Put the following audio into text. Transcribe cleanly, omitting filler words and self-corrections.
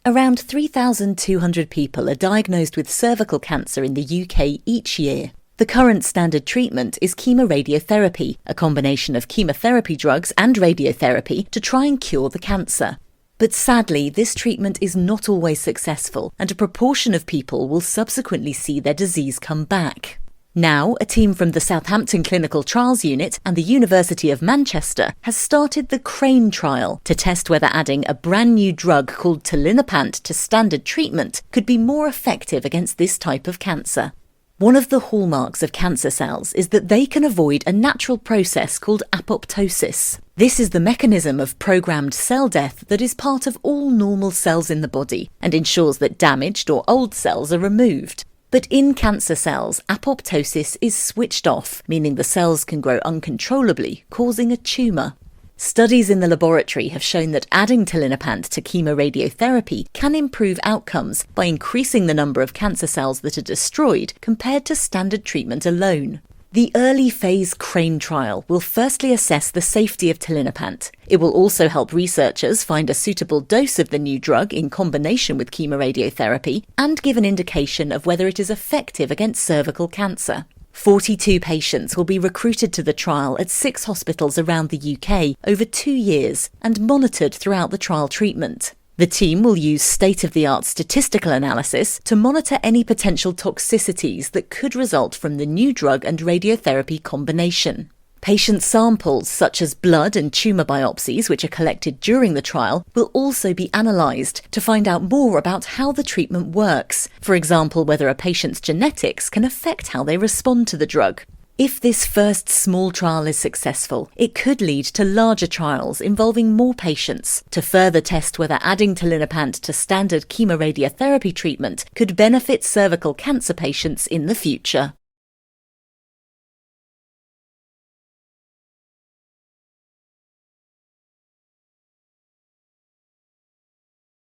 Around 3,200 people are diagnosed with cervical cancer in the UK each year. The current standard treatment is chemoradiotherapy, a combination of chemotherapy drugs and radiotherapy to try and cure the cancer. But sadly, this treatment is not always successful, and a proportion of people will subsequently see their disease come back. Now, a team from the Southampton Clinical Trials Unit and the University of Manchester has started the CRAIN trial to test whether adding a brand new drug called tolinapant to standard treatment could be more effective against this type of cancer. One of the hallmarks of cancer cells is that they can avoid a natural process called apoptosis. This is the mechanism of programmed cell death that is part of all normal cells in the body and ensures that damaged or old cells are removed. But in cancer cells, apoptosis is switched off, meaning the cells can grow uncontrollably, causing a tumour. Studies in the laboratory have shown that adding tolinapant to chemoradiotherapy can improve outcomes by increasing the number of cancer cells that are destroyed compared to standard treatment alone. The early phase CRAIN trial will firstly assess the safety of tolinapant. It will also help researchers find a suitable dose of the new drug in combination with chemoradiotherapy and give an indication of whether it is effective against cervical cancer. 42 patients will be recruited to the trial at 6 hospitals around the UK over 2 years and monitored throughout the trial treatment. The team will use state-of-the-art statistical analysis to monitor any potential toxicities that could result from the new drug and radiotherapy combination. Patient samples such as blood and tumour biopsies, which are collected during the trial, will also be analysed to find out more about how the treatment works, for example whether a patient's genetics can affect how they respond to the drug. If this first small trial is successful, it could lead to larger trials involving more patients to further test whether adding tolinapant to standard chemoradiotherapy treatment could benefit cervical cancer patients in the future.